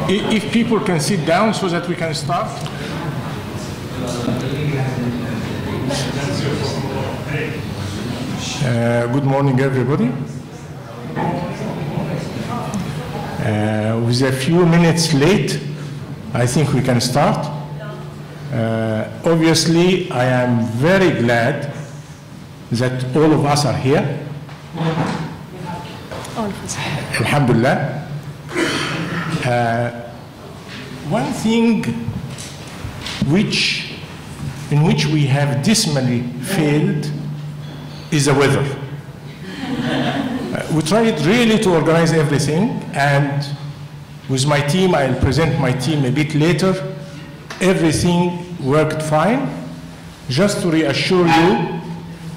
If people can sit down so that we can start. Good morning, everybody. With a few minutes late, I think we can start. Obviously, I am very glad that all of us are here. Alhamdulillah. One thing in which we have dismally failed is the weather. We tried really to organize everything, and with my team, I'll present my team a bit later, everything worked fine. Just to reassure you,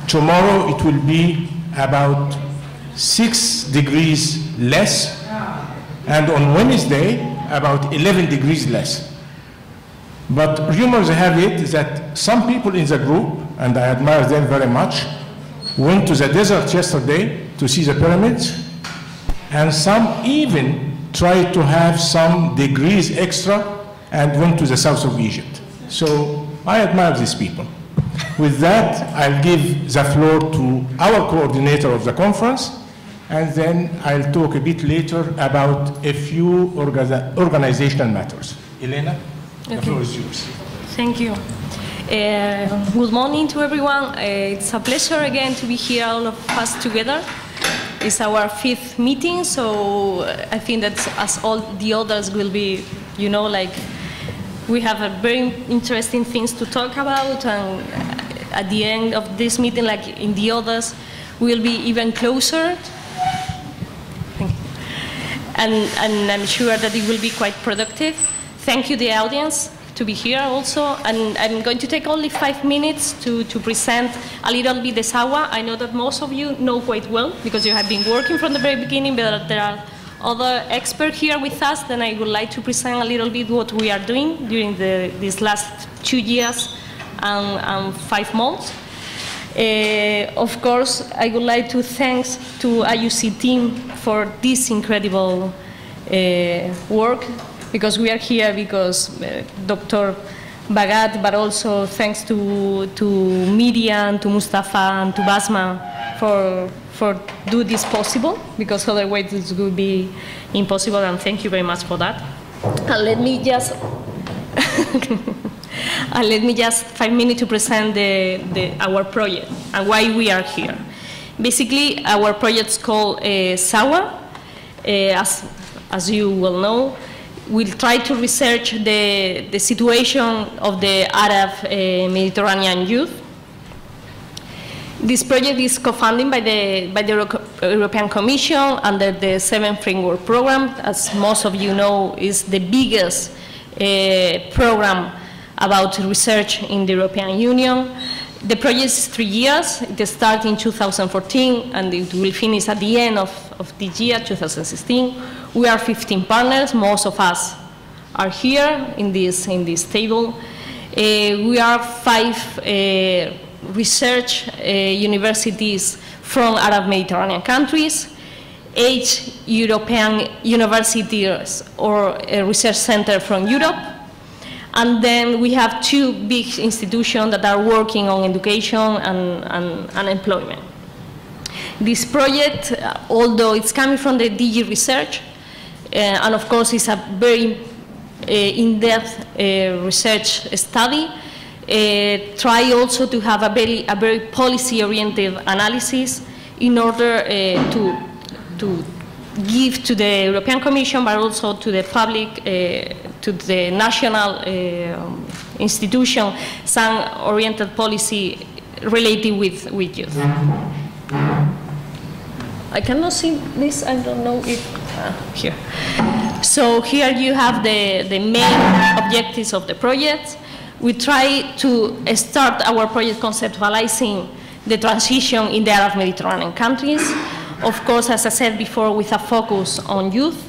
tomorrow it will be about 6 degrees less, and on Wednesday, about 11 degrees less. But rumors have it that some people in the group, and I admire them very much, went to the desert yesterday to see the pyramids, and some even tried to have some degrees extra and went to the south of Egypt. So I admire these people. With that, I'll give the floor to our coordinator of the conference, and then I'll talk a bit later about a few organizational matters. Elena, the floor is yours. Thank you. Good morning to everyone. It's a pleasure again to be here, all of us together. It's our 5th meeting, so I think that as all the others will be, you know, like we have a very interesting things to talk about, and at the end of this meeting, like in the others, we'll be even closer. And I'm sure that it will be quite productive. Thank you, the audience, to be here also. And I'm going to take only 5 minutes to present a little bit the SAHWA. I know that most of you know quite well because you have been working from the very beginning, but there are other experts here with us. Then I would like to present a little bit what we are doing during these last 2 years and 5 months. Of course, I would like to thank to AUC team for this incredible work, because we are here because Dr. Bahgat, but also thanks to Miriam, to Mustafa, and to Basma for do this possible, because otherwise this would be impossible, and thank you very much for that. And let me just let me just 5 minutes to present our project and why we are here. Basically, our project is called SAHWA. As you will know, we'll try to research the situation of the Arab Mediterranean youth. This project is co-funded by the European Commission under the 7th Framework Program. As most of you know, is the biggest program about research in the European Union. The project is 3 years. It started in 2014, and it will finish at the end of this year, 2016. We are 15 partners. Most of us are here in this table. We are 5 research universities from Arab Mediterranean countries, 8 European universities or a research center from Europe. And then we have 2 big institutions that are working on education and employment. This project, although it's coming from the DG research, and of course it's a very in-depth research study, try also to have a very policy-oriented analysis in order to give to the European Commission, but also to the public, to the national institution, some oriented policy related with youth. I cannot see this, I don't know if, here. So here you have the main objectives of the project. We try to start our project conceptualizing the transition in the Arab Mediterranean countries. Of course, as I said before, with a focus on youth,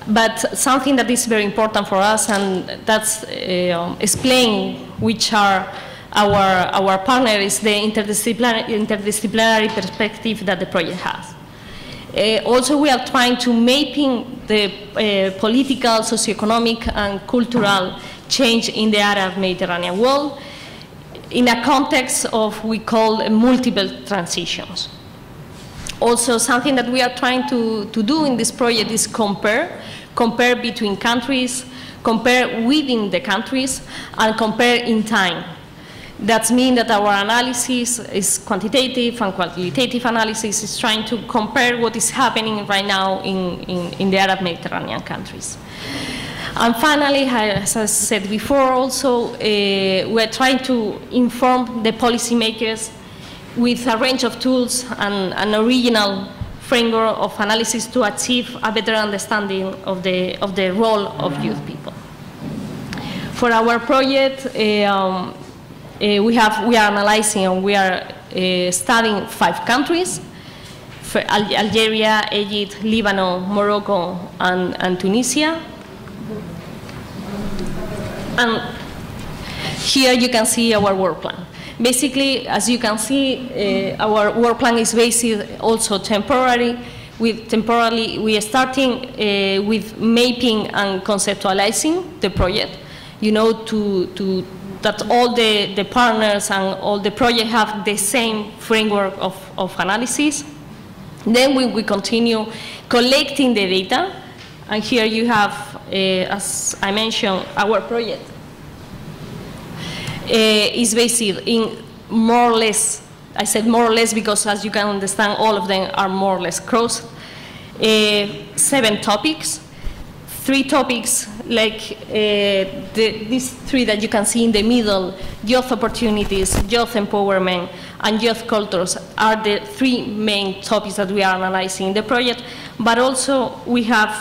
but something that is very important for us, and that's explain which are our partners, is the interdisciplinary perspective that the project has. Also, we are trying to mapping the political, socioeconomic, and cultural change in the Arab Mediterranean world in a context of we call multiple transitions. Also, something that we are trying to do in this project is compare between countries, compare within the countries, and compare in time. That means that our analysis is quantitative and qualitative analysis is trying to compare what is happening right now in the Arab Mediterranean countries. And finally, as I said before also, we're trying to inform the policymakers with a range of tools and an original framework of analysis to achieve a better understanding of the role of youth people. For our project, we are analyzing and we are studying 5 countries: for Algeria, Egypt, Lebanon, Morocco, and Tunisia. And here you can see our work plan. Basically, as you can see, our work plan is based also temporary. We are starting with mapping and conceptualizing the project. You know, that all the partners and all the projects have the same framework of analysis. Then we continue collecting the data. And here you have, as I mentioned, our project is based in more or less, I said more or less because as you can understand, all of them are more or less crossed. 7 topics. 3 topics like these 3 that you can see in the middle: youth opportunities, youth empowerment, and youth cultures are the 3 main topics that we are analyzing in the project. But also we have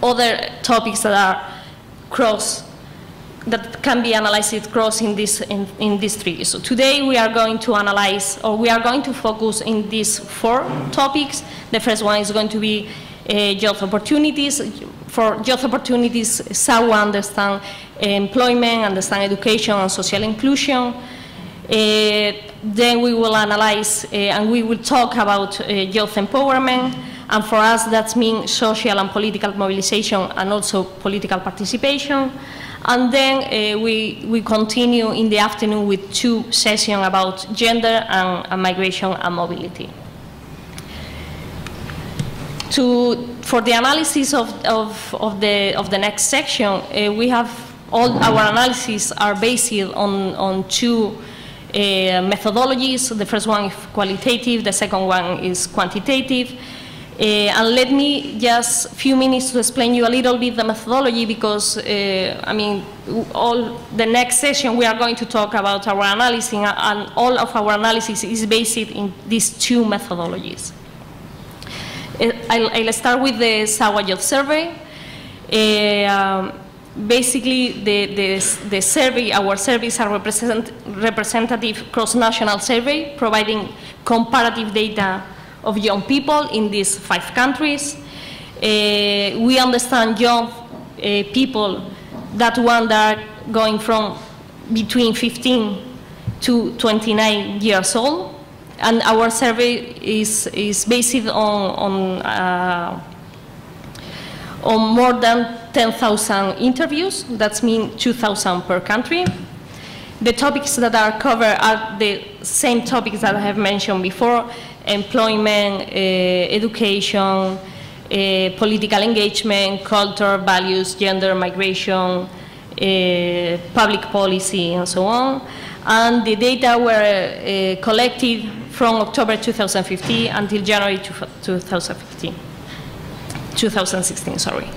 other topics that are that can be analyzed cross in these 3. So today we are going to analyze, or we are going to focus in these 4 topics. The first one is going to be youth opportunities. For youth opportunities, SAHWA understand employment, understand education and social inclusion. Then we will analyze and we will talk about youth empowerment. And for us, that means social and political mobilization and also political participation. And then we continue in the afternoon with 2 sessions about gender and migration and mobility. For the analysis of the next section, we have all our analyses are based on 2 methodologies. The first one is qualitative, the second one is quantitative. And let me just a few minutes to explain you a little bit the methodology, because I mean, all the next session we are going to talk about our analysis, and all of our analysis is based in these 2 methodologies. I'll start with the SAHWA Youth Survey. Basically, the survey, our survey is a representative cross-national survey providing comparative data of young people in these 5 countries. We understand young people that are going from between 15 to 29 years old. And our survey is based on more than 10,000 interviews. That means 2,000 per country. The topics that are covered are the same topics that I have mentioned before: employment, education, political engagement, culture, values, gender, migration, public policy, and so on. And the data were collected from October 2015 until January 2016, sorry.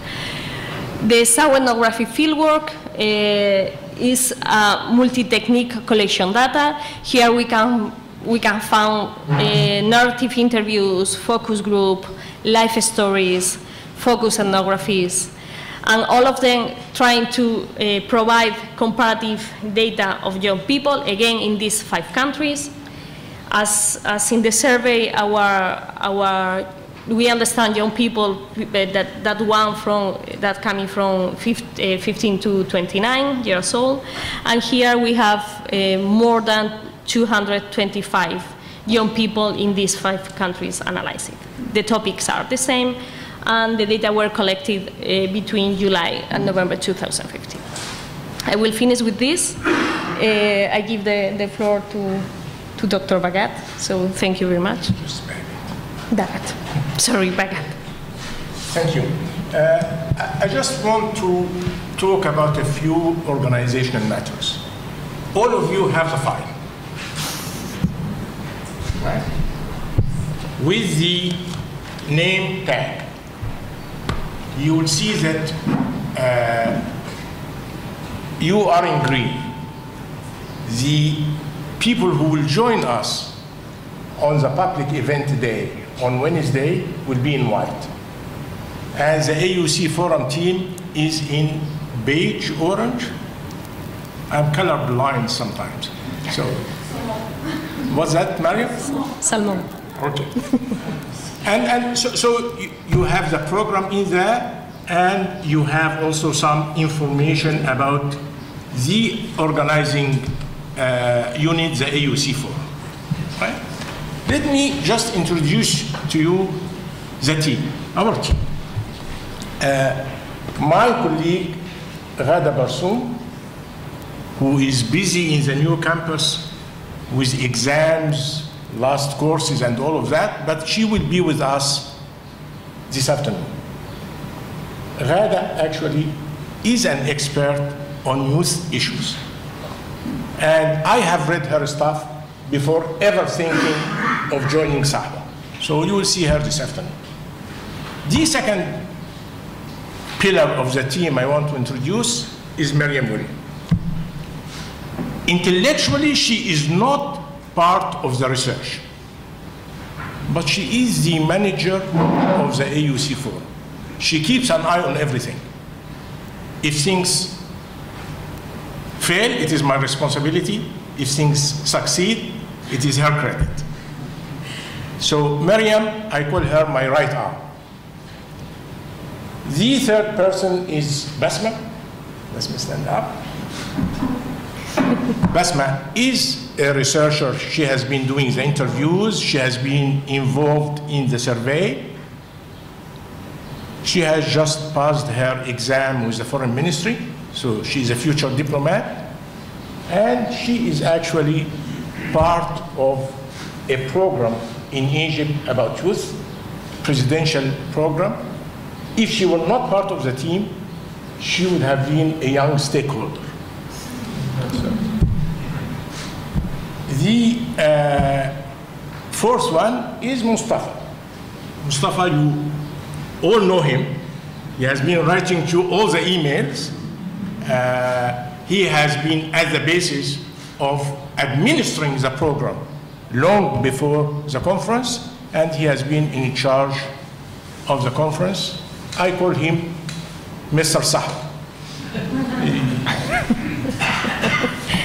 The SAHWA ethnographic fieldwork is a multi-technique collection data. Here we can find narrative interviews, focus group, life stories, focus ethnographies, and all of them trying to provide comparative data of young people, again in these 5 countries. As in the survey, we understand young people that coming from 15 to 29 years old, and here we have more than 225 young people in these 5 countries analyzed. The topics are the same, and the data were collected between July and November 2015. I will finish with this. I give the floor to Dr. Bahgat, so thank you very much. Bahgat. Sorry, Bahgat. Thank you. I just want to talk about a few organizational matters. All of you have the file, right? With the name tag. You will see that you are in green. The people who will join us on the public event day on Wednesday will be in white. And the AUC Forum team is in beige, orange. I'm colorblind sometimes. So, what's that, Mariam? Salmon. Okay. and so you have the program in there, and you have also some information about the organizing unit, the AUC Forum. Right? Let me just introduce to you the team, our team. My colleague, Ghada Barsoum, who is busy in the new campus with exams, last courses, and all of that, but she will be with us this afternoon. Ghada actually is an expert on youth issues. And I have read her stuff before ever thinking of joining SAHWA. So you will see her this afternoon. The second pillar of the team I want to introduce is Maryam William. Intellectually, she is not part of the research, but she is the manager of the AUC Forum. She keeps an eye on everything. If things fail, it is my responsibility. If things succeed, it is her credit. So Maryam, I call her my right arm. The third person is Basma. Basma, stand up. Basma is a researcher. She has been doing the interviews. She has been involved in the survey. She has just passed her exam with the Foreign Ministry, so she's a future diplomat. And she is actually part of a program in Egypt about youth, presidential program. If she were not part of the team, she would have been a young stakeholder. The fourth one is Mustafa. Mustafa, you all know him. He has been writing to all the emails. He has been at the basis of administering the program long before the conference, and he has been in charge of the conference. I call him Mr. SAHWA.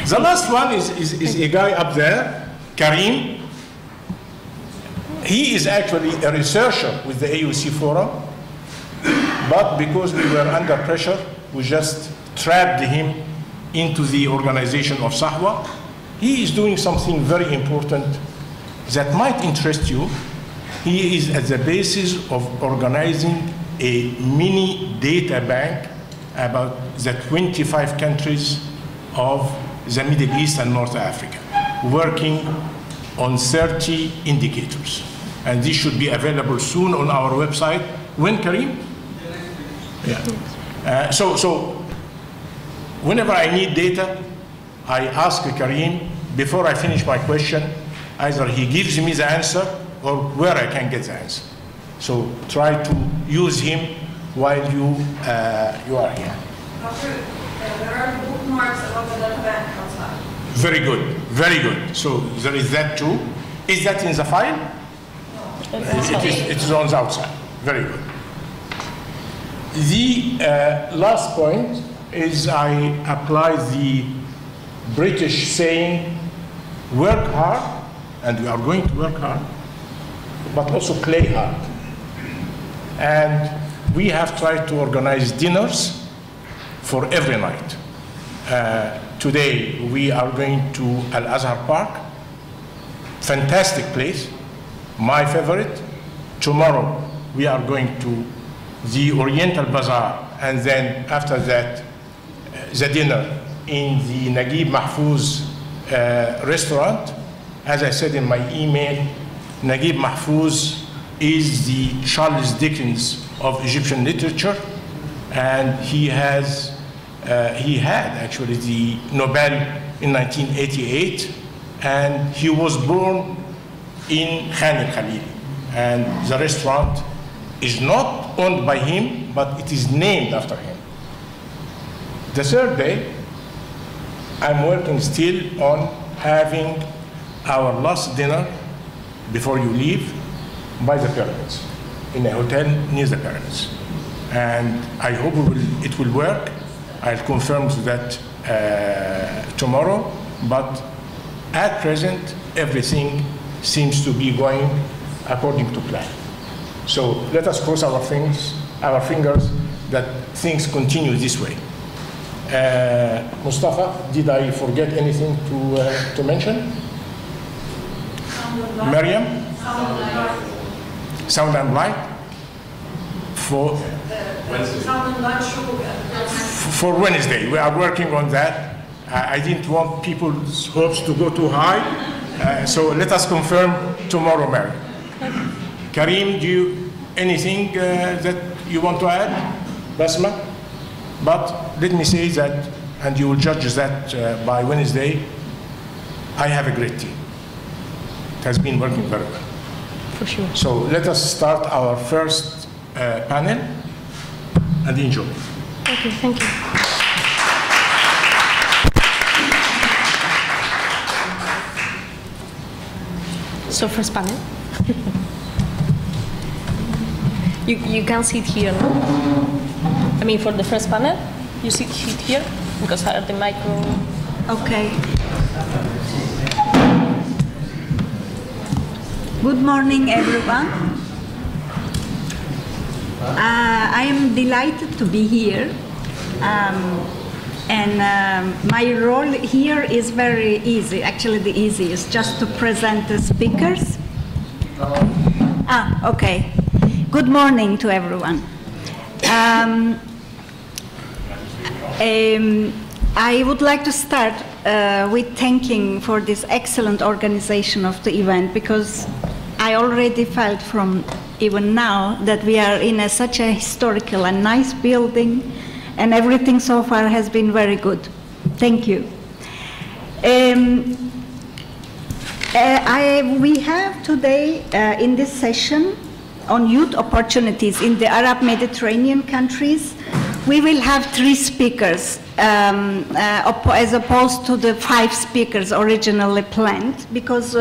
The last one is a guy up there, Karim. He is actually a researcher with the AUC Forum, but because we were under pressure, we just trapped him into the organization of SAHWA. He is doing something very important that might interest you. He is at the basis of organizing a mini data bank about the 25 countries of the Middle East and North Africa, working on 30 indicators. And this should be available soon on our website. When, Karim? Yeah. So whenever I need data, I ask Karim, before I finish my question, either he gives me the answer or where I can get the answer. So try to use him while you are here. There are bookmarks about the data bank outside. Very good, very good. So there is that too. Is that in the file? No. It is on the outside. Very good. The last point is I apply the British saying, work hard, and we are going to work hard, but also play hard. And we have tried to organize dinners for every night. Today we are going to Al-Azhar Park. fantastic place, my favorite. Tomorrow we are going to the Oriental Bazaar, and then after that the dinner in the Naguib Mahfouz restaurant. As I said in my email, Naguib Mahfouz is the Charles Dickens of Egyptian literature, and he had actually the Nobel in 1988, and he was born in Khan al-Khalili, and the restaurant is not owned by him, but it is named after him. The third day, I'm working still on having our last dinner before you leave by the pyramids, in a hotel near the pyramids. And I hope it will work. I'll confirm that tomorrow, but at present, everything seems to be going according to plan. So let us cross our fingers that things continue this way. Mustafa, did I forget anything to mention? Maryam? Sound and light? For Wednesday. We are working on that. I didn't want people's hopes to go too high. So let us confirm tomorrow, Maryam. Karim, anything that you want to add? Basma? But let me say that, and you will judge that by Wednesday, I have a great team. It has been working very well. For sure. So let us start our first panel and enjoy. Okay, thank you. So first panel. You can sit here, no? I mean, for the first panel, you sit here because I have the micro. Okay. Good morning, everyone. I am delighted to be here. My role here is very easy, actually the easiest, just to present the speakers. Okay. Good morning to everyone. I would like to start with thanking for this excellent organization of the event, because I already felt from even now that we are in such a historical and nice building, and everything so far has been very good. Thank you. We have today in this session on youth opportunities in the Arab Mediterranean countries. We will have 3 speakers as opposed to the 5 speakers originally planned, because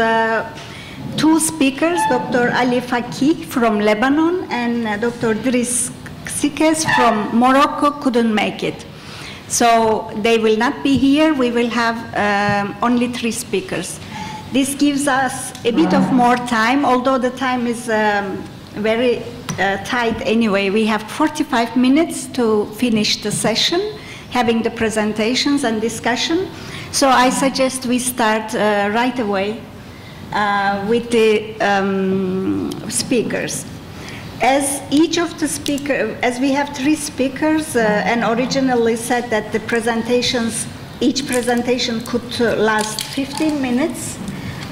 2 speakers, Dr. Ali Faki from Lebanon and Dr. Driss Sikes from Morocco, couldn't make it. So they will not be here. We will have only 3 speakers. This gives us a bit of more time, although the time is very tight anyway. We have 45 minutes to finish the session, having the presentations and discussion. So I suggest we start right away with the speakers. As each of the speakers, as we have 3 speakers, and originally said that the presentations, each presentation could last 15 minutes,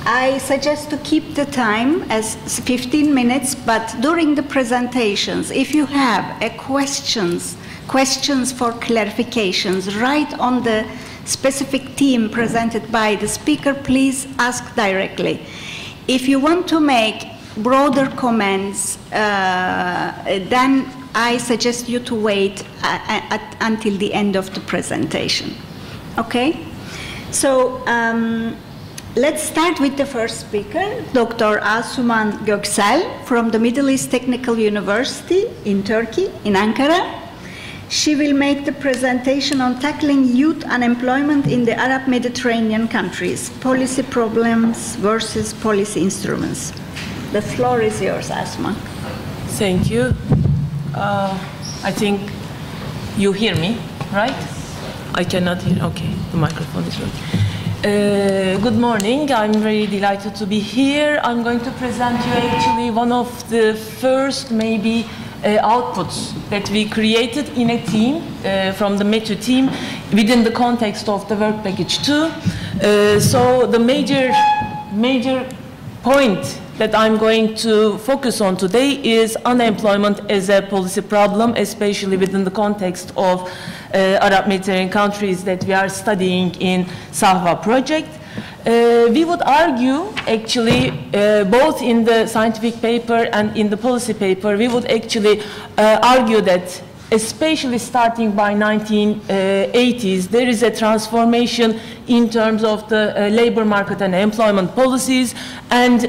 I suggest to keep the time as 15 minutes, but during the presentations, if you have questions for clarifications right on the specific theme presented by the speaker, please ask directly. If you want to make broader comments, then I suggest you to wait until the end of the presentation. Okay? So let's start with the first speaker, Dr. Asuman Goksel from the Middle East Technical University in Turkey, in Ankara. She will make the presentation on tackling youth unemployment in the Arab Mediterranean countries, policy problems versus policy instruments. The floor is yours, Asuman. Thank you. I think you hear me, right? I cannot hear. Okay, the microphone is working. Good morning. I'm very delighted to be here. I'm going to present you actually one of the first maybe outputs that we created in a team from the METU team within the context of the work package 2. So the major point that I'm going to focus on today is unemployment as a policy problem, especially within the context of Arab Mediterranean countries that we are studying in SAHWA Project. We would argue, actually, both in the scientific paper and in the policy paper, we would actually argue that, especially starting by 1980s, there is a transformation in terms of the labor market and employment policies, and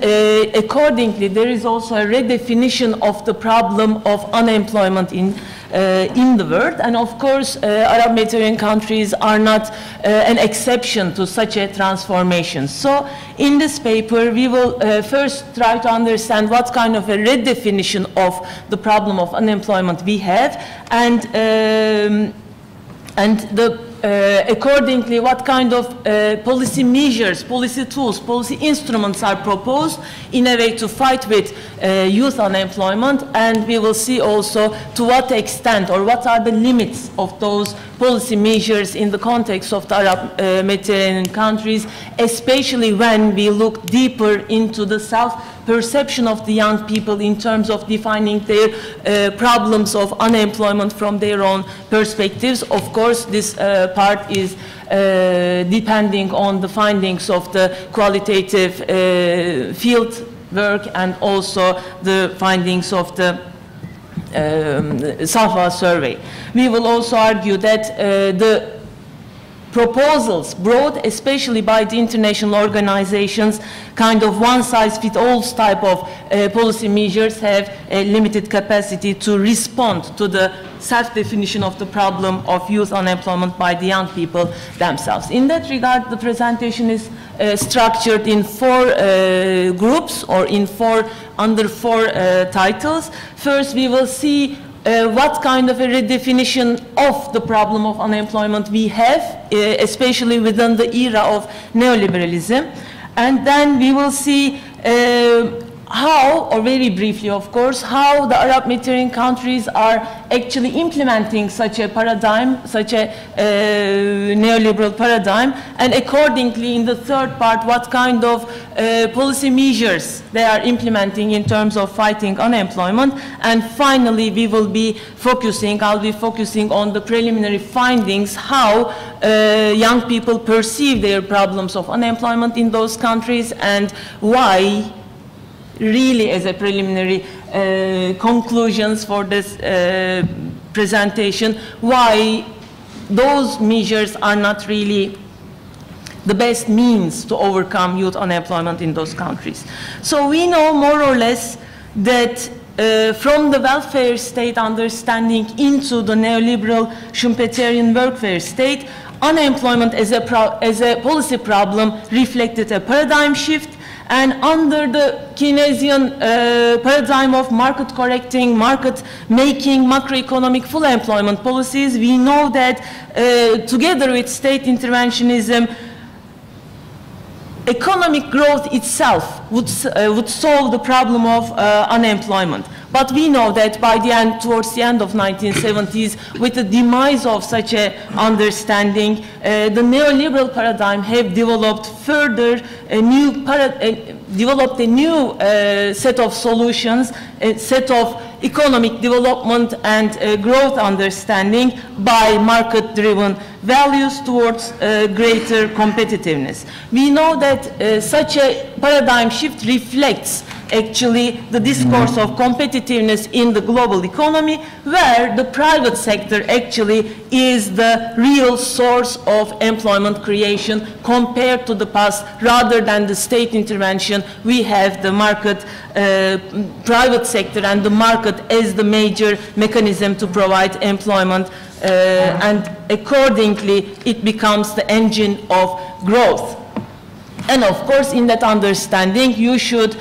accordingly, there is also a redefinition of the problem of unemployment in the world. And of course, Arab Mediterranean countries are not an exception to such a transformation. So in this paper, we will first try to understand what kind of a redefinition of the problem of unemployment we have, and accordingly, what kind of policy measures, policy tools, policy instruments are proposed in a way to fight with youth unemployment, and we will see also to what extent or what are the limits of those policy measures in the context of the Arab Mediterranean countries, especially when we look deeper into the self-perception of the young people in terms of defining their problems of unemployment from their own perspectives. Of course, this part is depending on the findings of the qualitative field work and also the findings of the SAHWA survey. We will also argue that the proposals brought, especially by the international organizations, kind of one-size-fits-all type of policy measures have a limited capacity to respond to the self-definition of the problem of youth unemployment by the young people themselves. In that regard, the presentation is structured in 4 groups, or in under four titles. First, we will see what kind of a redefinition of the problem of unemployment we have, especially within the era of neoliberalism. And then we will see how, or very briefly of course, how the Arab Mediterranean countries are actually implementing such a paradigm, such a neoliberal paradigm, and accordingly in the third part, what kind of policy measures they are implementing in terms of fighting unemployment. And finally, we will be focusing, I'll be focusing on the preliminary findings, how young people perceive their problems of unemployment in those countries, and why, really as a preliminary conclusions for this presentation, why those measures are not really the best means to overcome youth unemployment in those countries. So we know more or less that from the welfare state understanding into the neoliberal Schumpeterian welfare state, unemployment as a policy problem reflected a paradigm shift. And under the Keynesian paradigm of market correcting, market making, macroeconomic full employment policies, we know that together with state interventionism, economic growth itself would solve the problem of unemployment. But we know that by the end, towards the end of 1970s, with the demise of such an understanding, the neoliberal paradigm have developed further developed a new set of solutions, a set of economic development and growth understanding by market-driven values towards greater competitiveness. We know that such a paradigm shift reflects actually the discourse of competitiveness in the global economy, where the private sector actually is the real source of employment creation compared to the past. Rather than the state intervention, we have the market, private sector and the market as the major mechanism to provide employment, and accordingly it becomes the engine of growth. And of course, in that understanding, you should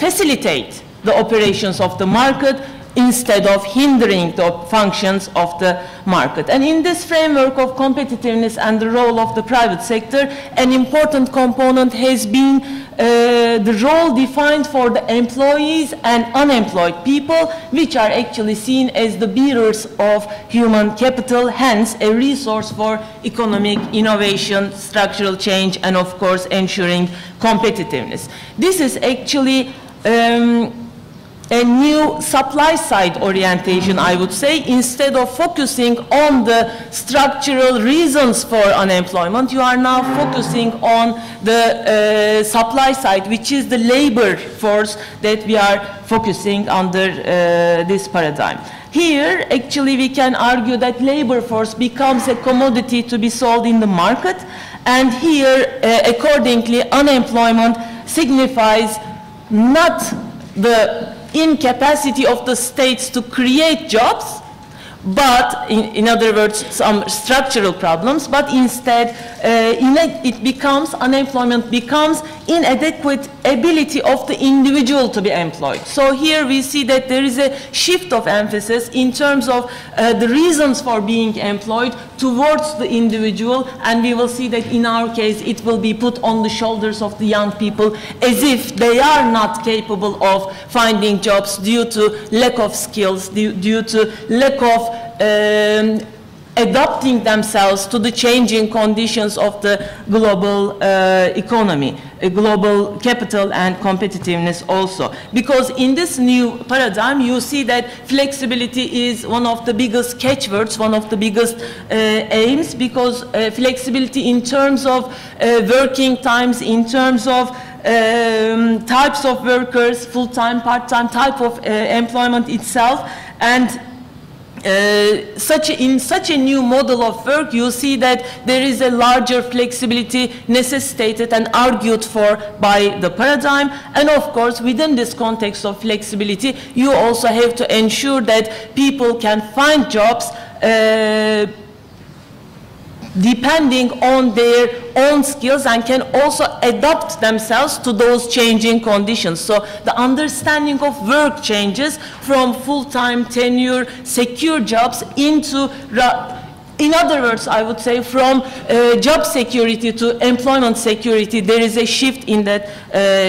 facilitate the operations of the market instead of hindering the functions of the market. And in this framework of competitiveness and the role of the private sector, an important component has been the role defined for the employees and unemployed people, which are actually seen as the bearers of human capital, hence a resource for economic innovation, structural change, and of course ensuring competitiveness. This is actually a new supply side orientation, I would say. Instead of focusing on the structural reasons for unemployment, you are now focusing on the supply side, which is the labor force that we are focusing under this paradigm. Here, actually, we can argue that labor force becomes a commodity to be sold in the market, and here, accordingly, unemployment signifies not the incapacity of the states to create jobs, but in other words, some structural problems, but instead unemployment becomes inadequate ability of the individual to be employed. So here we see that there is a shift of emphasis in terms of the reasons for being employed towards the individual, and we will see that in our case it will be put on the shoulders of the young people as if they are not capable of finding jobs due to lack of skills, due to lack of adapting themselves to the changing conditions of the global economy, global capital and competitiveness also. Because in this new paradigm, you see that flexibility is one of the biggest catchwords, one of the biggest aims, because flexibility in terms of working times, in terms of types of workers, full-time, part-time, type of employment itself, and in such a new model of work, you see that there is a larger flexibility necessitated and argued for by the paradigm. And of course, within this context of flexibility, you also have to ensure that people can find jobs depending on their own skills and can also adapt themselves to those changing conditions. So the understanding of work changes from full-time, tenure, secure jobs into, in other words, I would say from job security to employment security. There is a shift in that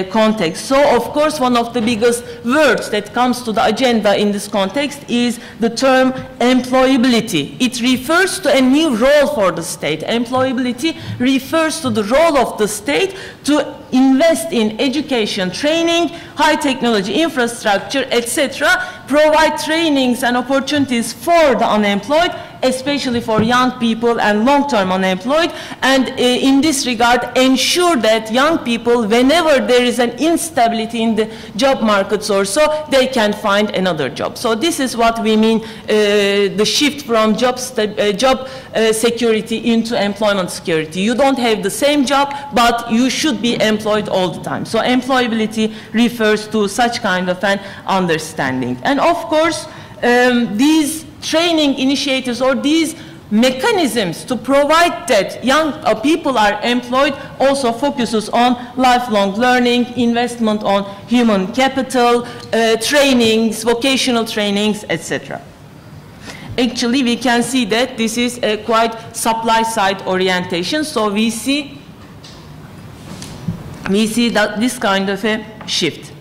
context. So, of course, one of the biggest words that comes to the agenda in this context is the term employability. It refers to a new role for the state. Employability refers to the role of the state to invest in education, training, high technology infrastructure, etc., provide trainings and opportunities for the unemployed, especially for young people and long-term unemployed, and in this regard, ensure that young people, whenever there is an instability in the job markets or so, they can find another job. So this is what we mean, the shift from job security into employment security. You don't have the same job, but you should be employed all the time. So employability refers to such kind of an understanding. And of course, these training initiatives or these mechanisms to provide that young people are employed also focuses on lifelong learning, investment on human capital, trainings, vocational trainings, etc. Actually, we can see that this is a quite supply-side orientation. So we see that this kind of a shift.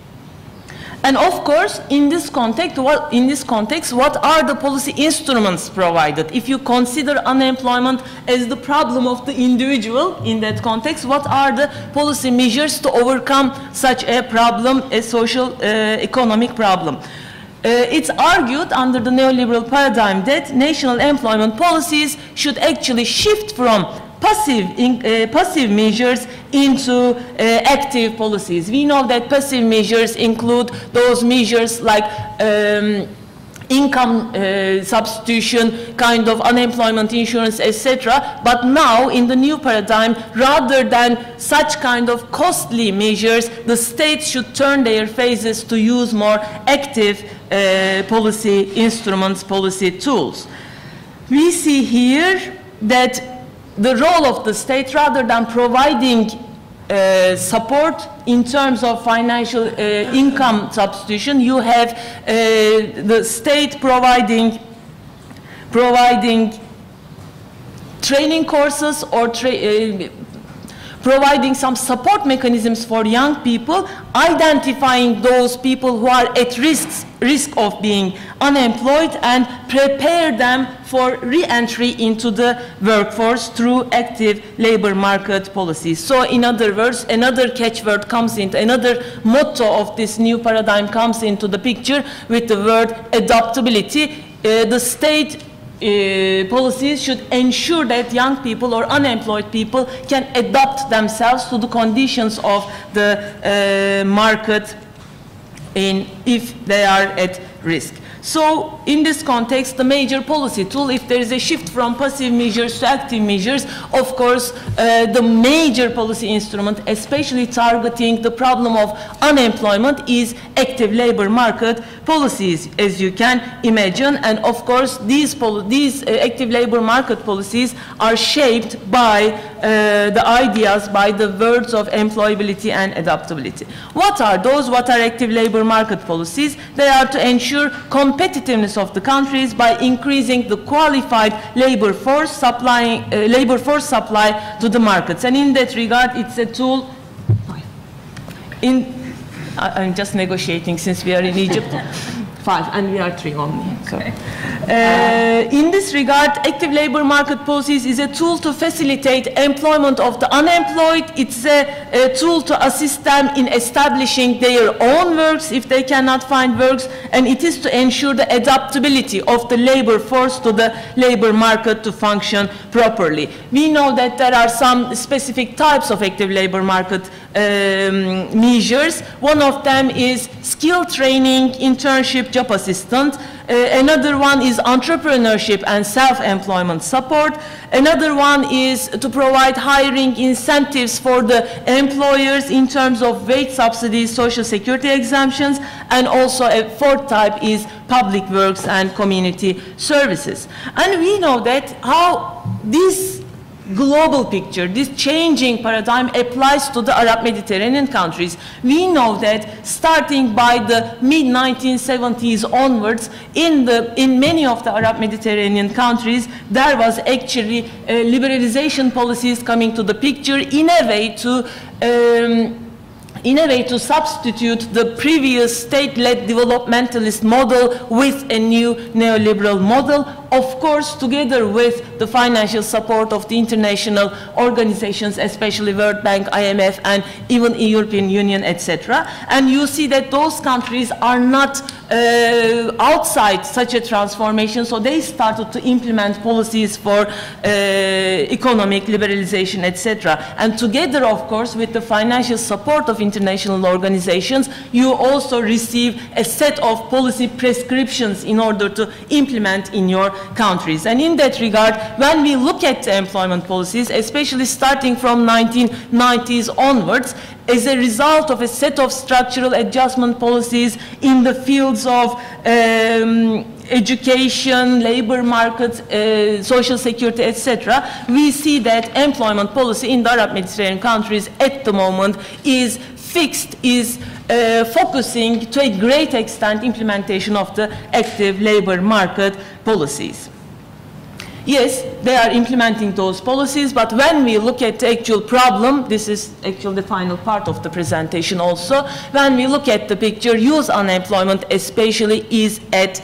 And of course, in this context, what are the policy instruments provided? If you consider unemployment as the problem of the individual in that context, what are the policy measures to overcome such a problem, a social economic problem? It's argued under the neoliberal paradigm that national employment policies should actually shift from passive measures into active policies. We know that passive measures include those measures like income substitution, kind of unemployment insurance, etc. But now, in the new paradigm, rather than such kind of costly measures, the states should turn their faces to use more active policy instruments, policy tools. We see here that the role of the state, rather than providing support in terms of financial income substitution. You have the state providing training courses or providing some support mechanisms for young people, identifying those people who are at risk of being unemployed and prepare them for re-entry into the workforce through active labor market policies. So in other words, another catchword comes into, another motto of this new paradigm comes into the picture with the word adaptability. The state policies should ensure that young people or unemployed people can adapt themselves to the conditions of the market if they are at risk. So in this context, the major policy tool, if there is a shift from passive measures to active measures, of course, the major policy instrument, especially targeting the problem of unemployment, is active labor market policies, as you can imagine. And of course, these active labor market policies are shaped by the ideas, by the words of employability and adaptability. What are those? What are active labor market policies? They are to ensure competitiveness of the countries by increasing the qualified labor force supply to the markets. And in that regard, it's a tool. I'm just negotiating since we are in Egypt. 5, and we are 3 only. Okay. In this regard, active labor market policies is a tool to facilitate employment of the unemployed. It's a tool to assist them in establishing their own works if they cannot find works, and it is to ensure the adaptability of the labor force to the labor market to function properly. We know that there are some specific types of active labor market measures. One of them is skill training, internship, job assistance. Another one is entrepreneurship and self-employment support. Another one is to provide hiring incentives for the employers in terms of wage subsidies, social security exemptions, and also a fourth type is public works and community services. And we know that how this global picture, this changing paradigm applies to the Arab Mediterranean countries. We know that starting by the mid-1970s onwards, in many of the Arab Mediterranean countries, there was actually liberalization policies coming to the picture in a way to substitute the previous state-led developmentalist model with a new neoliberal model, of course, together with the financial support of the international organizations, especially World Bank, IMF, and even European Union, etc. And you see that those countries are not outside such a transformation, so they started to implement policies for economic liberalization, etc. And together, of course, with the financial support of international organizations, you also receive a set of policy prescriptions in order to implement in your countries. And in that regard, when we look at the employment policies, especially starting from 1990s onwards, as a result of a set of structural adjustment policies in the fields of education, labor markets, social security, etc., we see that employment policy in the Arab Mediterranean countries at the moment is fixed, is focusing to a great extent implementation of the active labor market policies. Yes, they are implementing those policies, but when we look at the actual problem, this is actually the final part of the presentation also, when we look at the picture, youth unemployment especially is at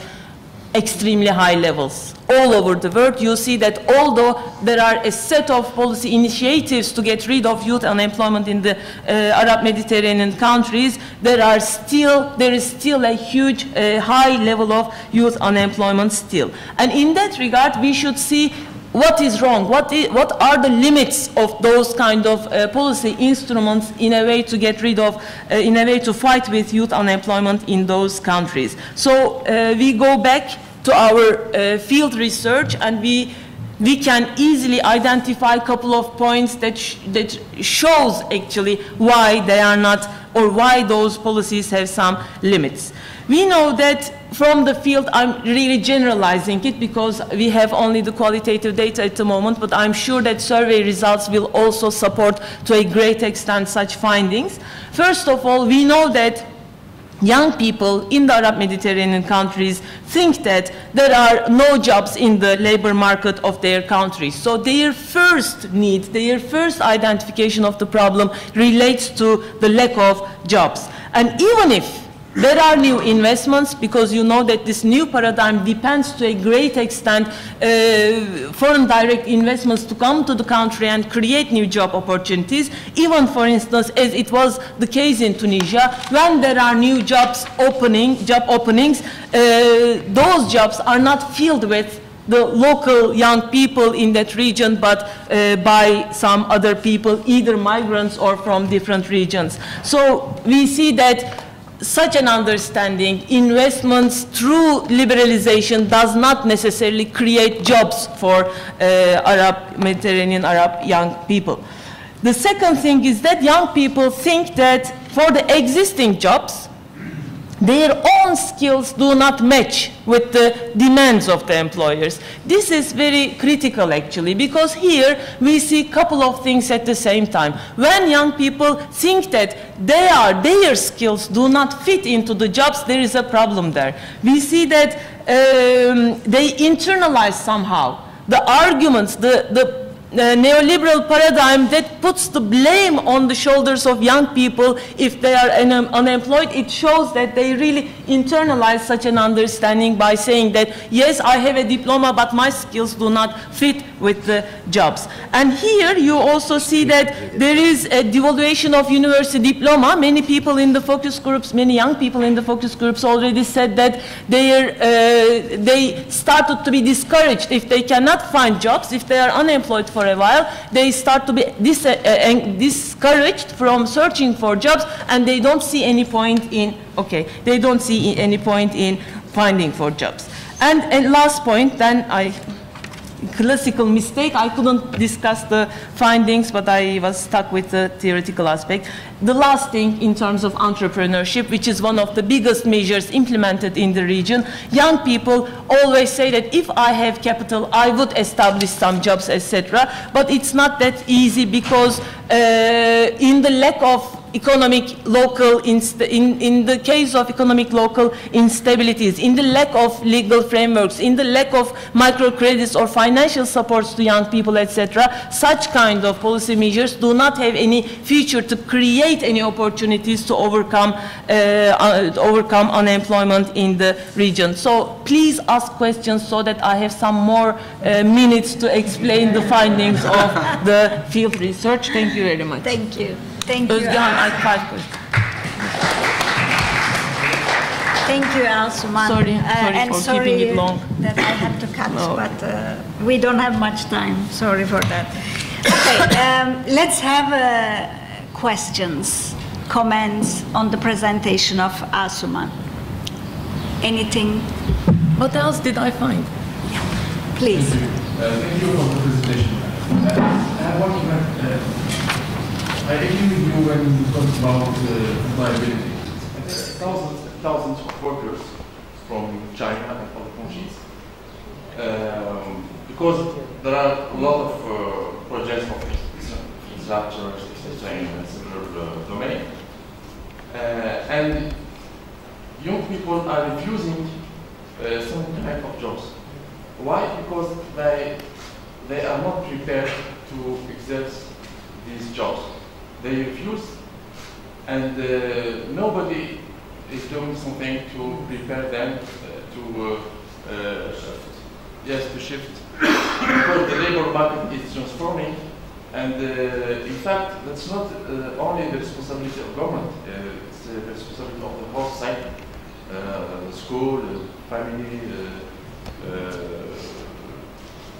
extremely high levels. All over the world, you see that although there are a set of policy initiatives to get rid of youth unemployment in the Arab Mediterranean countries, there is still a huge, high level of youth unemployment still. And in that regard, we should see what is wrong, what are the limits of those kind of policy instruments in a way to get rid of, in a way to fight with youth unemployment in those countries. So we go back to our field research, and we can easily identify a couple of points that shows actually why they are not, or why those policies have some limits. We know that from the field, I'm really generalizing it because we have only the qualitative data at the moment, but I'm sure that survey results will also support to a great extent such findings. First of all, we know that young people in the Arab Mediterranean countries think that there are no jobs in the labor market of their countries. So their first need, their first identification of the problem relates to the lack of jobs. And even if there are new investments, because you know that this new paradigm depends to a great extent foreign direct investments to come to the country and create new job opportunities. Even, for instance, as it was the case in Tunisia, when there are new job openings, those jobs are not filled with the local young people in that region, but by some other people, either migrants or from different regions. So we see that such an understanding, investments through liberalization does not necessarily create jobs for Mediterranean Arab young people. The second thing is that young people think that for the existing jobs, their own skills do not match with the demands of the employers. This is very critical actually, because here we see a couple of things at the same time. When young people think that their skills do not fit into the jobs, there is a problem there. We see that they internalize somehow the arguments, the neoliberal paradigm that puts the blame on the shoulders of young people if they are unemployed. It shows that they really internalize such an understanding by saying that, yes, I have a diploma, but my skills do not fit with the jobs. And here you also see that there is a devaluation of university diploma. Many people in the focus groups, many young people in the focus groups already said that they started to be discouraged if they cannot find jobs, if they are unemployed for a while, they start to be discouraged from searching for jobs, and they don't see any point in, they don't see any point in finding for jobs. And last point, then classical mistake, I couldn't discuss the findings, but I was stuck with the theoretical aspect. The last thing in terms of entrepreneurship, which is one of the biggest measures implemented in the region, young people always say that if I have capital, I would establish some jobs, etc. But it's not that easy, because in the lack of economic local, in the case of economic local instabilities, in the lack of legal frameworks, in the lack of microcredits or financial supports to young people, etc., such kind of policy measures do not have any feature to create any opportunities to overcome unemployment in the region. So please ask questions so that I have some more minutes to explain the findings of the field research. Thank you very much. Thank you. Thank you. I have 5 questions. Thank you, Asuman. Sorry for keeping it long. That I had to cut, but we don't have much time. Sorry for that. Okay, let's have questions, comments on the presentation of Asuman. Anything? What else did I find? Please. Thank you for the presentation. I agree with you when you talk about viability. Thousands of workers from China and other countries, because there are a lot of projects of disruptors, etc., in a similar domain, and young people are refusing some kind of jobs. Why? Because they are not prepared to accept these jobs. They refuse, and nobody is doing something to prepare them to shift. Because the labor market is transforming, and in fact, that's not only the responsibility of government. It's the responsibility of the whole society, school, family,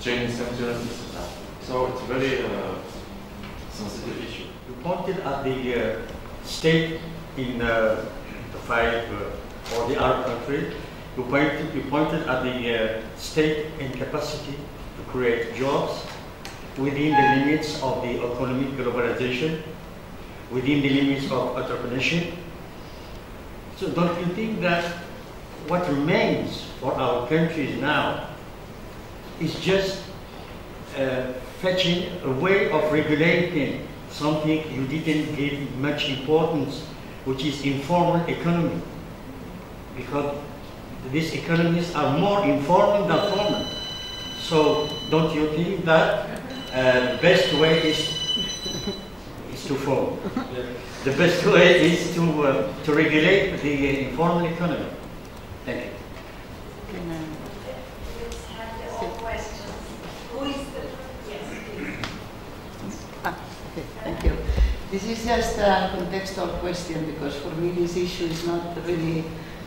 training centers, etc. So it's a very sensitive issue. You pointed at the state in the fight or the Arab country. You pointed at the state incapacity to create jobs within the limits of the economic globalization, within the limits of entrepreneurship. So don't you think that what remains for our countries now is just fetching a way of regulating something you didn't give much importance, which is informal economy. Because these economies are more informal than formal. So don't you think that the best way is to form? The best way is to regulate the informal economy. Thank you. Let's have the all questions. Who is the... Yes, please. Okay, thank you. This is just a contextual question because for me this issue is not really,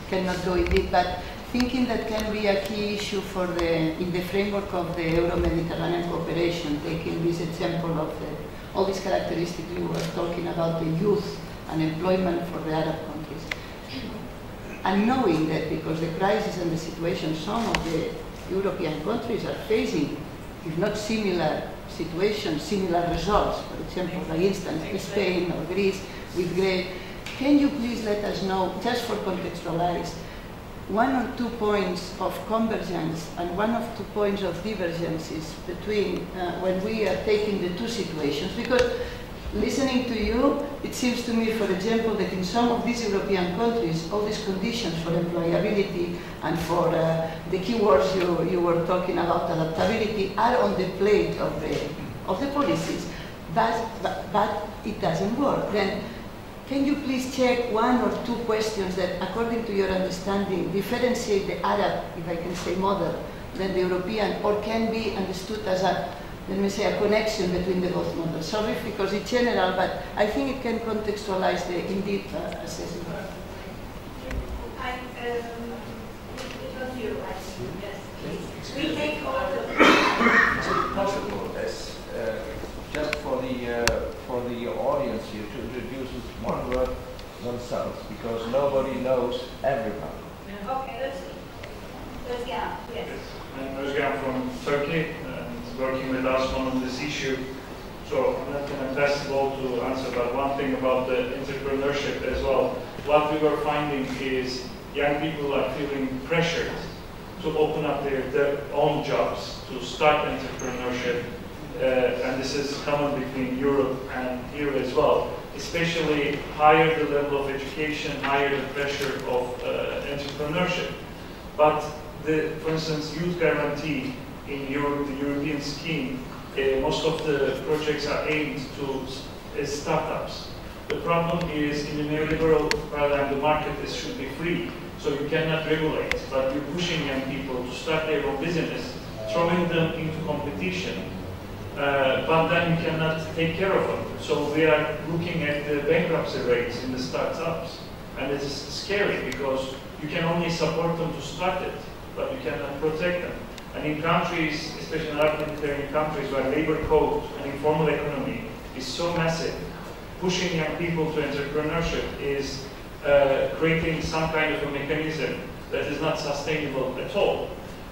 cannot go in deep, but thinking that can be a key issue for in the framework of the Euro-Mediterranean cooperation, taking this example of all these characteristics you were talking about, the youth and employment for the Arab countries. And knowing that because the crisis and the situation some of the European countries are facing, if not similar situations, similar results, for example, for instance, Spain or Greece with Greece, can you please let us know, just for contextualize, 1 or 2 points of convergence and 1 or 2 points of divergences between when we are taking the two situations? Because listening to you, it seems to me, for example, that in some of these European countries, all these conditions for employability and for the keywords you were talking about, adaptability, are on the plate of the policies, but it doesn't work. Then, can you please check 1 or 2 questions that, according to your understanding, differentiate the Arab, if I can say, model than the European, or can be understood as a, let me say, a connection between the both models? Sorry because it's general, but I think it can contextualize the indeed assessment. It was you, I think. Yes, please. We take all the... Is it possible, as just for the audience here, to introduce with 1 word themselves, because nobody knows everybody. Okay, let's go. Yes. I'm Özgen from Turkey and working with Asuman on this issue. So I'm not going to pass the ball to answer, but one thing about the entrepreneurship as well. What we were finding is young people are feeling pressured to open up their own jobs, to start entrepreneurship. And this is common between Europe and here as well. Especially higher the level of education, higher the pressure of entrepreneurship. But for instance, youth guarantee in Europe, the European scheme, most of the projects are aimed to startups. The problem is in the neoliberal paradigm, the market should be free, so you cannot regulate, but you're pushing young people to start their own business, throwing them into competition. But then you cannot take care of them. So we are looking at the bankruptcy rates in the startups, and it is scary because you can only support them to start it, but you cannot protect them. And in countries, especially in authoritarian countries where labor code and informal economy is so massive, pushing young people to entrepreneurship is creating some kind of a mechanism that is not sustainable at all.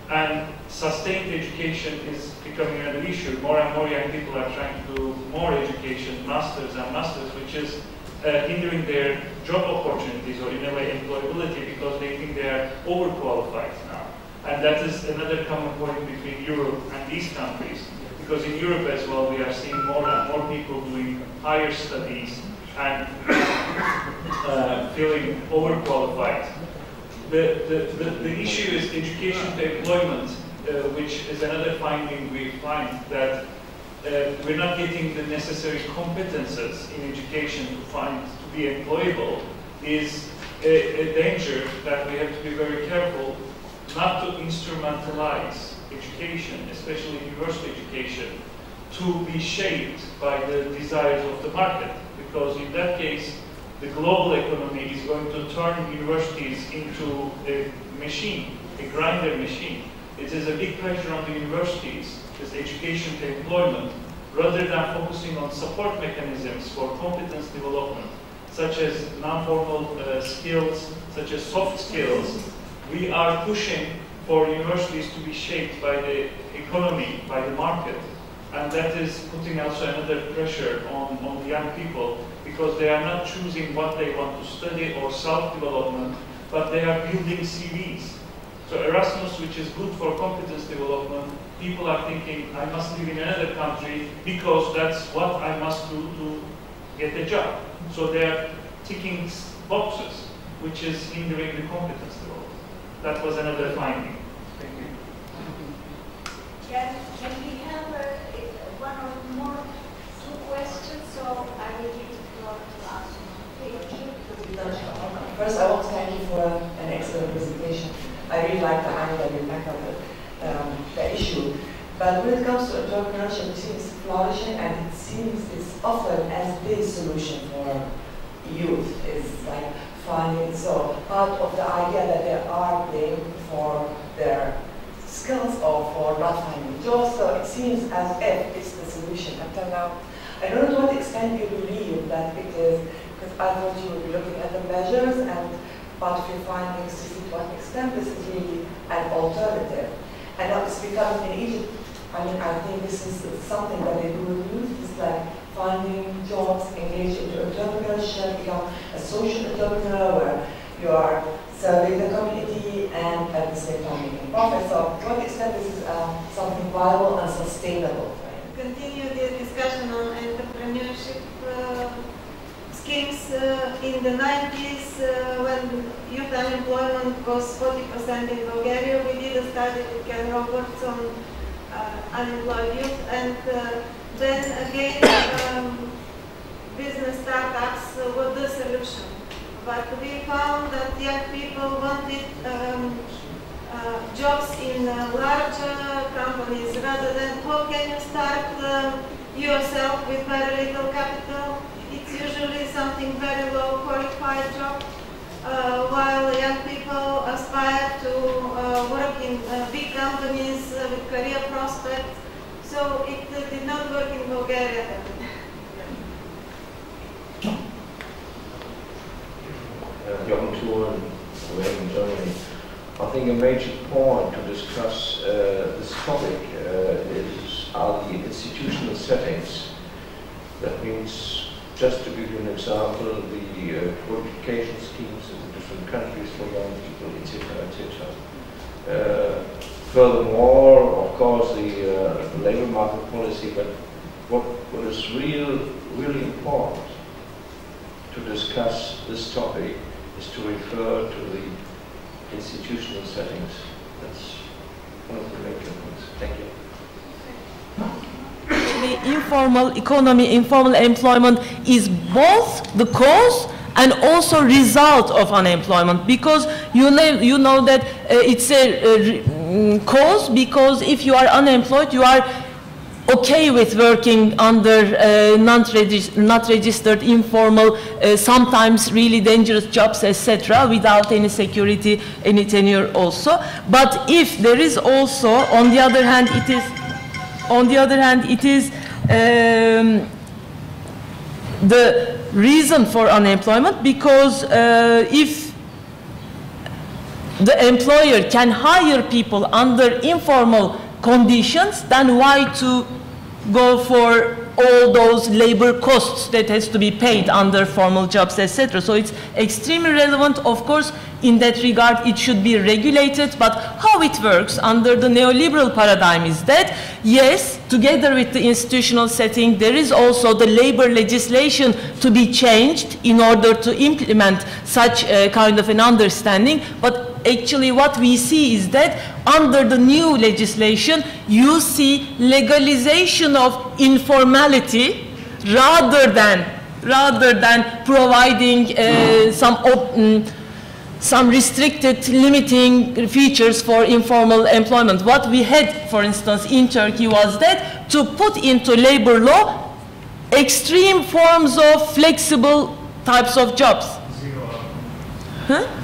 And sustained education is becoming another issue. More and more young people are trying to do more education, masters and masters, which is hindering their job opportunities or in a way employability because they think they are overqualified now. And that is another common point between Europe and these countries. Because in Europe as well, we are seeing more and more people doing higher studies and feeling overqualified. The issue is education to employment, which is another finding we find that we're not getting the necessary competences in education to be employable is a danger that we have to be very careful not to instrumentalize education, especially university education, to be shaped by the desires of the market. Because in that case, the global economy is going to turn universities into a machine, a grinder machine. It is a big pressure on the universities, this education to employment, rather than focusing on support mechanisms for competence development, such as non-formal skills, such as soft skills. We are pushing for universities to be shaped by the economy, by the market, and that is putting also another pressure on the young people, because they are not choosing what they want to study or self-development, but they are building CVs. So Erasmus, which is good for competence development, people are thinking, I must live in another country because that's what I must do to get a job. So they are ticking boxes, which is hindering the competence development. That was another finding. Thank you. Can we have one or more two questions? So I will give the floor to Asuman. Thank you. First, I want to thank you for an excellent presentation. I really like the angle you tackled the issue. But when it comes to entrepreneurship, it seems flourishing, and it seems it's often as the solution for youth. It's like finding, so part of the idea that they are paying for their skills or for not finding jobs. So it seems as if it's the solution until now. I don't know to what extent you believe that it is, because I thought you would be looking at the measures and part of your findings to see to what extent this is really an alternative. And now it's becoming in Egypt, I mean, I think this is something that they do with youth. It's like finding jobs, engage in entrepreneurship, become a social entrepreneur where you are serving the community and at the same time making profit. So to what extent this is something viable and sustainable? Continue the discussion on entrepreneurship schemes. In the 90s, when youth unemployment was 40% in Bulgaria, we did a study with Ken Roberts on unemployed youth, and then again business startups were the solution. But we found that young people wanted jobs in larger companies rather than how can you start yourself with very little capital. It's usually something very low qualified job, while young people aspire to work in big companies with career prospects. So it did not work in Bulgaria. Young tour in Germany. I think a major point to discuss this topic are the institutional settings. That means, just to give you an example, the qualification schemes in the different countries for young people, etc., etc. Furthermore, of course, the labor market policy, but what is really important to discuss this topic is to refer to the institutional settings. That's one of the major points. Thank you. The informal economy, informal employment is both the cause and also result of unemployment, because you know that it's a cause, because if you are unemployed, you are okay with working under not registered, informal, sometimes really dangerous jobs, etc., without any security, any tenure also. But if there is also, on the other hand, it is the reason for unemployment, because if the employer can hire people under informal conditions, then why to go for all those labor costs that has to be paid under formal jobs, etc. So it's extremely relevant. Of course, in that regard, it should be regulated, but how it works under the neoliberal paradigm is that, yes, together with the institutional setting, there is also the labor legislation to be changed in order to implement such a kind of an understanding, but actually what we see is that under the new legislation, you see legalization of informality rather than providing some restricted limiting features for informal employment. What we had, for instance, in Turkey was that to put into labor law extreme forms of flexible types of jobs.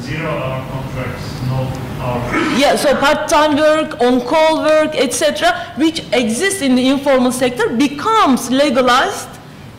Zero-hour contracts, no hours. Yeah, so part-time work, on-call work, etc., which exists in the informal sector, becomes legalized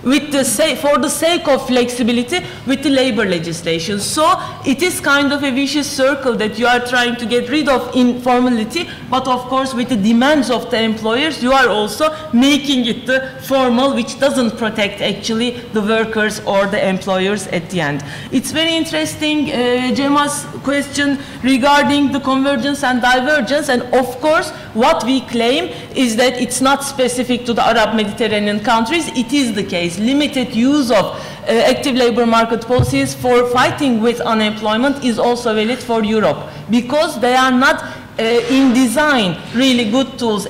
with the for the sake of flexibility with the labor legislation. So it is kind of a vicious circle that you are trying to get rid of informality, but of course with the demands of the employers, you are also making it the formal, which doesn't protect actually the workers or the employers at the end. It's very interesting, Gemma's question regarding the convergence and divergence, and of course what we claim is that it's not specific to the Arab Mediterranean countries. It is the case. Limited use of active labor market policies for fighting with unemployment is also valid for Europe, because they are not in design really good tools,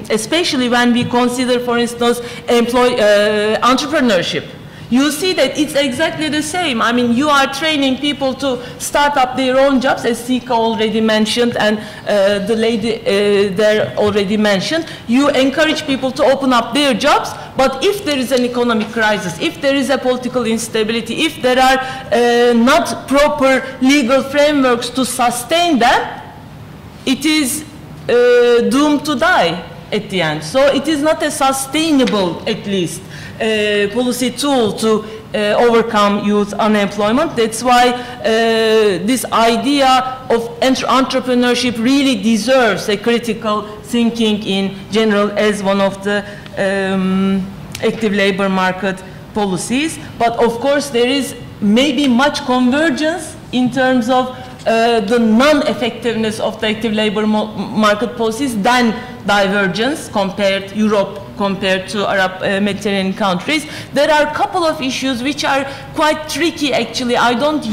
especially when we consider, for instance, entrepreneurship. You see that it's exactly the same. I mean, you are training people to start up their own jobs, as Sika already mentioned, and the lady there already mentioned. You encourage people to open up their jobs, but if there is an economic crisis, if there is a political instability, if there are not proper legal frameworks to sustain them, it is doomed to die at the end. So it is not a sustainable, at least, policy tool to overcome youth unemployment. That's why this idea of entrepreneurship really deserves a critical thinking in general as one of the active labor market policies. But of course there is maybe much convergence in terms of the non-effectiveness of the active labor market policies than divergence compared to Arab Mediterranean countries. There are a couple of issues which are quite tricky actually. We don't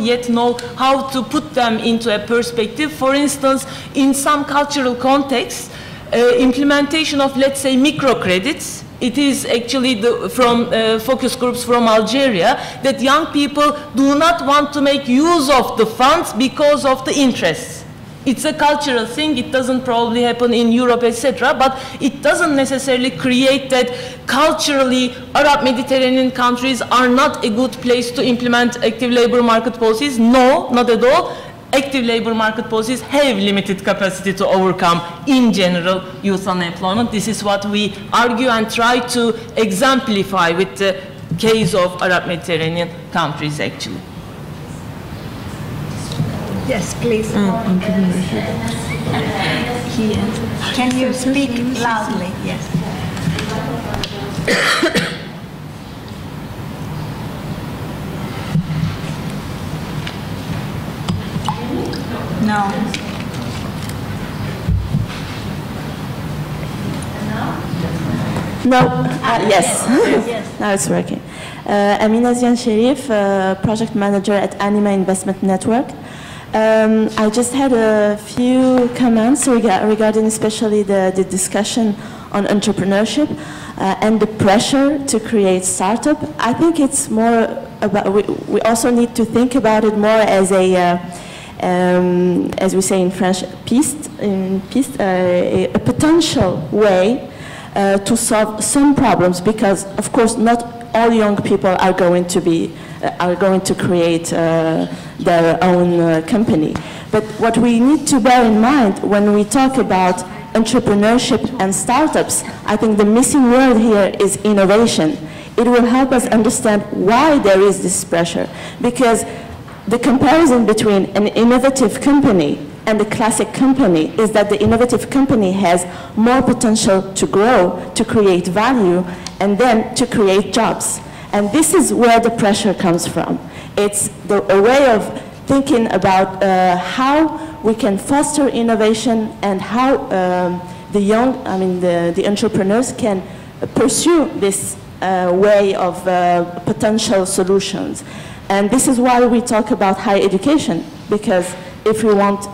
yet know how to put them into a perspective. For instance, in some cultural contexts, implementation of, let's say, microcredits. It is actually from focus groups from Algeria that young people do not want to make use of the funds because of the interests. It's a cultural thing. It doesn't probably happen in Europe, etc. But it doesn't necessarily create that culturally Arab Mediterranean countries are not a good place to implement active labor market policies. No, not at all. Active labor market policies have limited capacity to overcome, in general, youth unemployment. This is what we argue and try to exemplify with the case of Arab Mediterranean countries, actually. Yes, please. Can you speak loudly? Yes. No. No. Yes. Now it's working. Amina Zian Sherif, project manager at Anima Investment Network. I just had a few comments regarding especially the discussion on entrepreneurship and the pressure to create startup. I think it's more about, we also need to think about it more as a as we say in French, a potential way to solve some problems, because of course not all young people are going to create their own company. But what we need to bear in mind when we talk about entrepreneurship and startups, I think the missing word here is innovation. It will help us understand why there is this pressure, because the comparison between an innovative company and the classic company is that the innovative company has more potential to grow, to create value, and then to create jobs. And this is where the pressure comes from. It's a way of thinking about how we can foster innovation and how the entrepreneurs can pursue this way of potential solutions. And this is why we talk about higher education, because if we want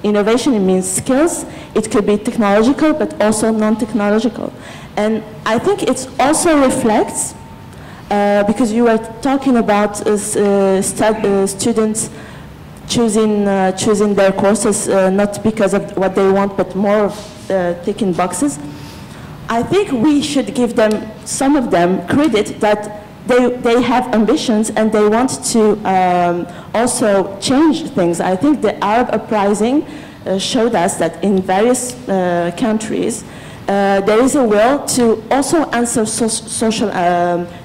innovation, it means skills. It could be technological, but also non-technological. And I think it also reflects, because you were talking about students choosing their courses not because of what they want, but more of ticking boxes. I think we should give them, some of them, credit that they have ambitions and they want to also change things. I think the Arab uprising showed us that in various countries, there is a will to also answer social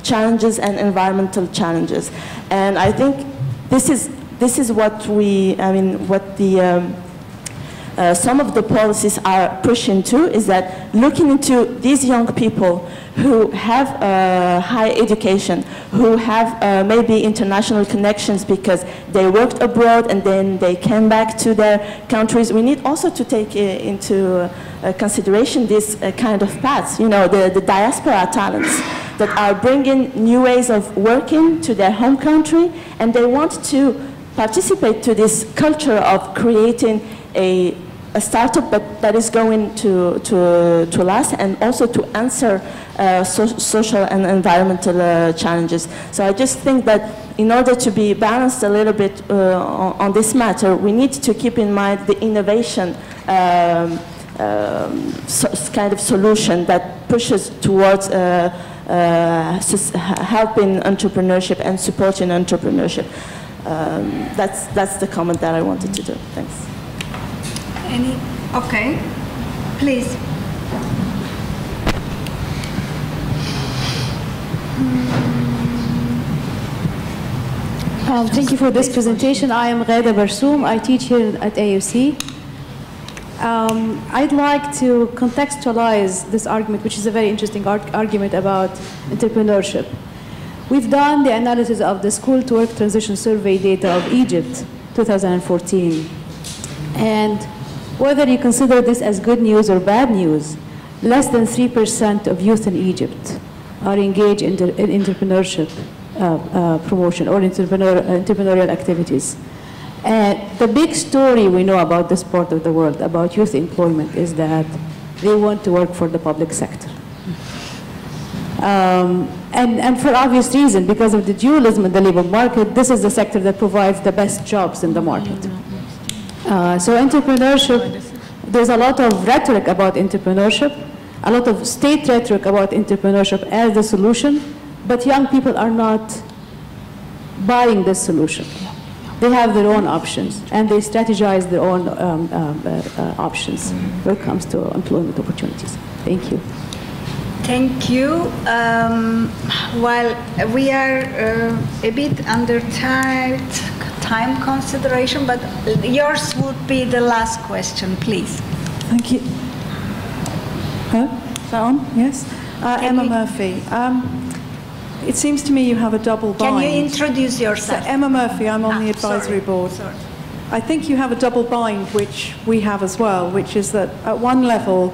challenges and environmental challenges. And I think this is what some of the policies are pushing to, is that looking into these young people who have high education, who have maybe international connections because they worked abroad and then they came back to their countries. We need also to take into consideration this kind of paths, you know, the diaspora talents that are bringing new ways of working to their home country, and they want to participate to this culture of creating a startup that is going to last, and also to answer social and environmental challenges. So I just think that in order to be balanced a little bit on this matter, we need to keep in mind the innovation kind of solution that pushes towards helping entrepreneurship and supporting entrepreneurship. That's the comment that I wanted to do. Thanks. Okay, please. Thank you for this presentation. I am Ghada Barsoum. I teach here at AUC. I'd like to contextualize this argument, which is a very interesting argument about entrepreneurship. We've done the analysis of the School to Work Transition Survey data of Egypt, 2014. And whether you consider this as good news or bad news, less than 3% of youth in Egypt are engaged in entrepreneurship promotion or entrepreneurial activities. And the big story we know about this part of the world, about youth employment, is that they want to work for the public sector. And for obvious reason, because of the dualism in the labor market, this is the sector that provides the best jobs in the market. So entrepreneurship, there's a lot of rhetoric about entrepreneurship, a lot of state rhetoric about entrepreneurship as the solution, but young people are not buying this solution. They have their own options, and they strategize their own options when it comes to employment opportunities. Thank you. Thank you. While we are a bit under time consideration, but yours would be the last question, please. Thank you. Is that on? Yes. Emma Murphy. It seems to me you have a double bind. Can you introduce yourself? So Emma Murphy, I'm on the advisory board. Sorry. I think you have a double bind, which we have as well, which is that at one level,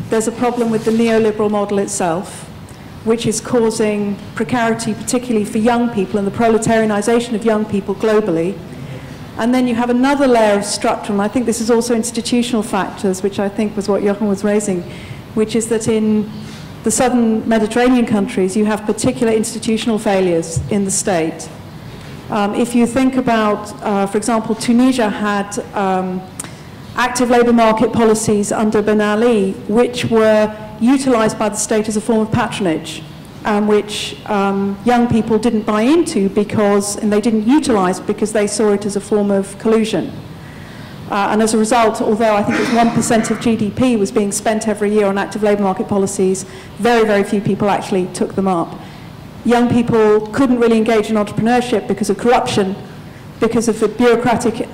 there's a problem with the neoliberal model itself, which is causing precarity, particularly for young people, and the proletarianization of young people globally. And then you have another layer of structural, and I think this is also institutional factors, which I think was what Jochen was raising, which is that in the southern Mediterranean countries, you have particular institutional failures in the state. If you think about, for example, Tunisia had active labour market policies under Ben Ali, which were utilised by the state as a form of patronage, which young people didn't buy into because, and they didn't utilise because they saw it as a form of collusion. And as a result, although I think it was 1% of GDP was being spent every year on active labour market policies, very, very few people actually took them up. Young people couldn't really engage in entrepreneurship because of corruption, because of the bureaucratic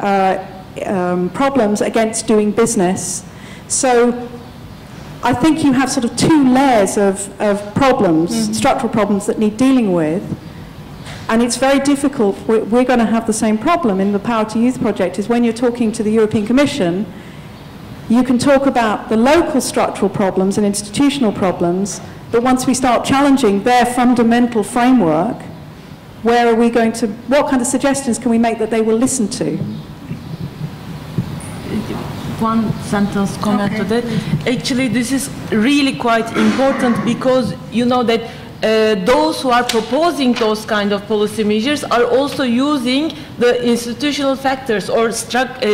problems against doing business. So I think you have sort of two layers of problems, structural problems that need dealing with. And it's very difficult. We're going to have the same problem in the Power to Youth project, is when you're talking to the European Commission, you can talk about the local structural problems and institutional problems, but once we start challenging their fundamental framework, where are we going to, what kind of suggestions can we make that they will listen to? One sentence comment to that. Actually, this is really quite important, because you know that those who are proposing those kind of policy measures are also using the institutional factors or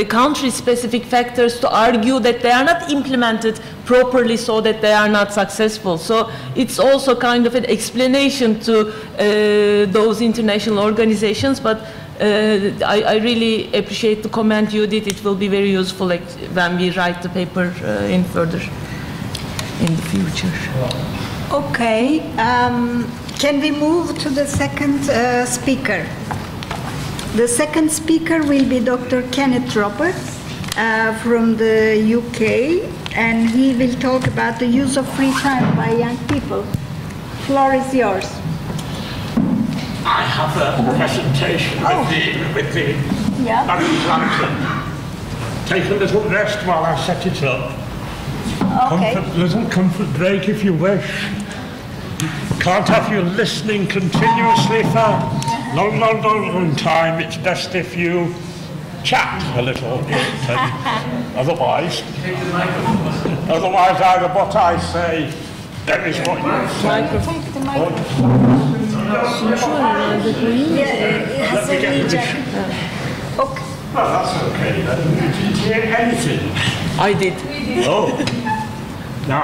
country-specific factors to argue that they are not implemented properly, so that they are not successful. So it's also kind of an explanation to those international organizations, but I really appreciate the comment you did. It will be very useful when we write the paper in further. in the future. Okay, can we move to the second speaker? The second speaker will be Dr. Kenneth Roberts from the UK, and he will talk about the use of free time by young people. Floor is yours. I have a presentation with the Atlantic. Take a little rest while I set it up. Okay. Little comfort break if you wish. Can't have you listening continuously for long time. It's best if you chat a little bit. Otherwise either what I say, there is what you say. Take the microphone. Let me get the Okay. Well, that's okay. Did you hear anything? I did. Oh. No,